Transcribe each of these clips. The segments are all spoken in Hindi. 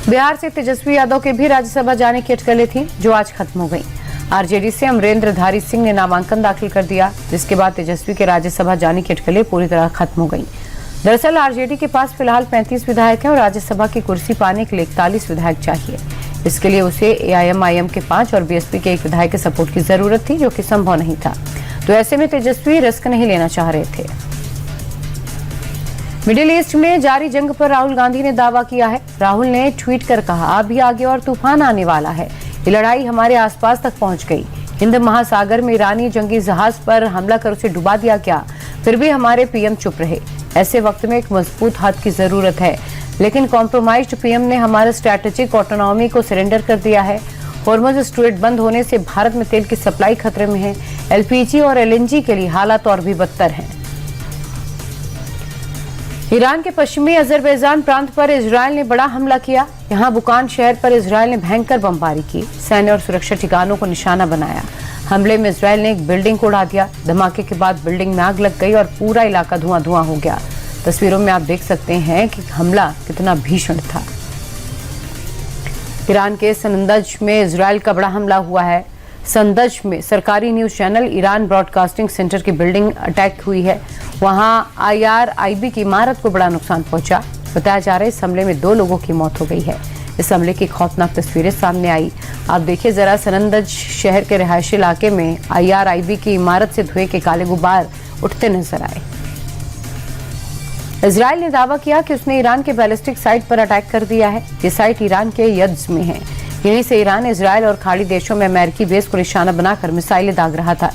बिहार से तेजस्वी यादव के भी राज्यसभा जाने की अटकलें थी, जो आज खत्म हो गई। आरजेडी से अमरेंद्रधारी सिंह ने नामांकन दाखिल कर दिया, जिसके बाद तेजस्वी के राज्यसभा जाने की अटकलें पूरी तरह खत्म हो गई। दरअसल आरजेडी के पास फिलहाल 35 विधायक हैं और राज्यसभा की कुर्सी पाने के लिए 41 विधायक चाहिए। इसके लिए उसे एआईएमआईएम के 5 और बीएसपी के 1 विधायक के सपोर्ट की जरूरत थी, जो कि संभव नहीं था। तो ऐसे में तेजस्वी रिस्क नहीं लेना चाह रहे थे। मिडिल ईस्ट में जारी जंग पर राहुल गांधी ने दावा किया है। राहुल ने ट्वीट कर कहा, अभी आगे और तूफान आने वाला है। ये लड़ाई हमारे आसपास तक पहुंच गई। हिंद महासागर में ईरानी जंगी जहाज पर हमला कर उसे डुबा दिया गया, फिर भी हमारे पीएम चुप रहे। ऐसे वक्त में एक मजबूत हाथ की जरूरत है, लेकिन कॉम्प्रोमाइज्ड पीएम ने हमारे स्ट्रैटेजिक ऑटोनॉमी को सरेंडर कर दिया है। हॉर्मुज़ स्ट्रेट बंद होने से भारत में तेल की सप्लाई खतरे में है। एलपीजी और एलएनजी के लिए हालात और भी बदतर हैं। ईरान के पश्चिमी अजरबैजान प्रांत पर इजरायल ने बड़ा हमला किया। यहां बुकान शहर पर इजरायल ने भयंकर बमबारी की, सैन्य और सुरक्षा ठिकानों को निशाना बनाया। हमले में इजरायल ने एक बिल्डिंग को उड़ा दिया। धमाके के बाद बिल्डिंग में आग लग गई और पूरा इलाका धुआं-धुआं हो गया। तस्वीरों में आप देख सकते हैं कि हमला कितना भीषण था। ईरान के सनंदज में इजरायल का बड़ा हमला हुआ है। संदज में सरकारी news channel Iran broadcasting centre की बिल्डिंग अटैक हुई है। वहां आईआरआईबी की इमारत को बड़ा नुकसान पहुंचा। बताया जा रहा है इस हमले में 2 लोगों की मौत हो गई है। इस हमले की खौफनाक तस्वीरें सामने आई। आप देखिए जरा, सनंदज शहर के रिहायशी इलाके में आईआरआईबी की इमारत से धुएं के काले गुब्बार उठते नजर आए। इजरायल ने दावा किया कि उसने ईरान के बैलिस्टिक साइट पर अटैक कर दिया है। ये साइट ईरान के यज्द में है। यहीं से ईरान इजरायल और खाड़ी देशों में अमेरिकी बेस को निशाना बनाकर मिसाइलें दाग रहा था।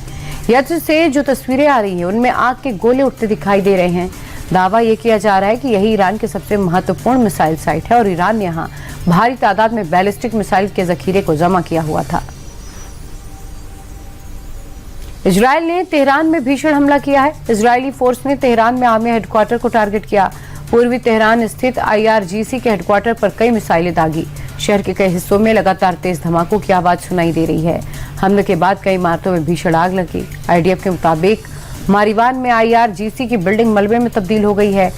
यज्द से जो तस्वीरें आ रही हैं उनमें आग के गोले उठते दिखाई दे रहे हैं। दावा ये किया जा रहा है कि यही ईरान के सबसे महत्वपूर्ण मिसाइल साइट है और ईरान ने यहाँ भारी तादाद में बैलिस्टिक मिसाइल के जखीरे को जमा किया हुआ था। इजरायल ने तेहरान में भीषण हमला किया है। इजरायली फोर्स ने तेहरान में आर्मी हेडक्वार्टर को टारगेट किया। पूर्वी तेहरान स्थित आईआरजीसी के हेडक्वार्टर पर कई मिसाइलें दागी। शहर के कई हिस्सों में लगातार तेज धमाकों की आवाज सुनाई दे रही है। हमले के बाद कई इमारतों में भीषण आग लगी। आईडीएफ के मुताबिक मारीवान में आईआरजीसी की बिल्डिंग मलबे में तब्दील हो गई है।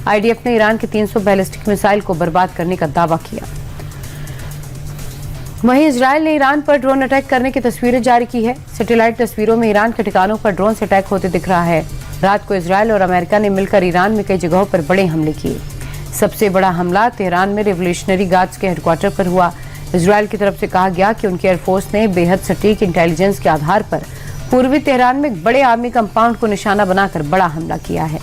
आईडीएफ ने ईरान के 300 बैलिस्टिक मिसाइल को बर्बाद करने का दावा किया। वहीं इजरायल ने ईरान पर ड्रोन अटैक करने की तस्वीरें जारी की है। सैटेलाइट तस्वीरों में ईरान के ठिकानों पर ड्रोन से अटैक होते दिख रहा है। रात को इजरायल और अमेरिका ने मिलकर ईरान में कई जगहों पर बड़े हमले किए। सबसे बड़ा हमला तेहरान में रिवोल्यूशनरी गार्ड्स के हेडक्वार्टर पर हुआ। इजरायल की तरफ से कहा गया कि उनकी एयरफोर्स ने बेहद सटीक इंटेलिजेंस के आधार पर पूर्वी तेहरान में एक बड़े आर्मी कंपाउंड को निशाना बनाकर बड़ा हमला किया है।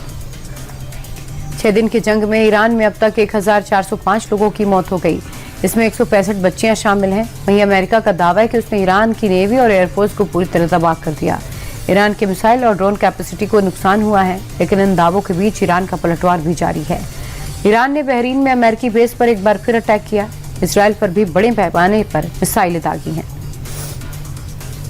6 दिन की जंग में ईरान में अब तक 1405 लोगों की मौत हो गई। इसमें 165 बच्चियां शामिल हैं। वहीं अमेरिका का दावा है कि उसने ईरान की नेवी और एयरफोर्स को पूरी तरह तबाह कर दिया। ईरान के मिसाइल और ड्रोन कैपेसिटी को नुकसान हुआ है, लेकिन इन दावों के बीच ईरान का पलटवार भी जारी है। ईरान ने बहरीन में अमेरिकी बेस पर एक बार फिर अटैक किया। इजरायल पर भी बड़े पैमाने पर मिसाइलें दागी हैं।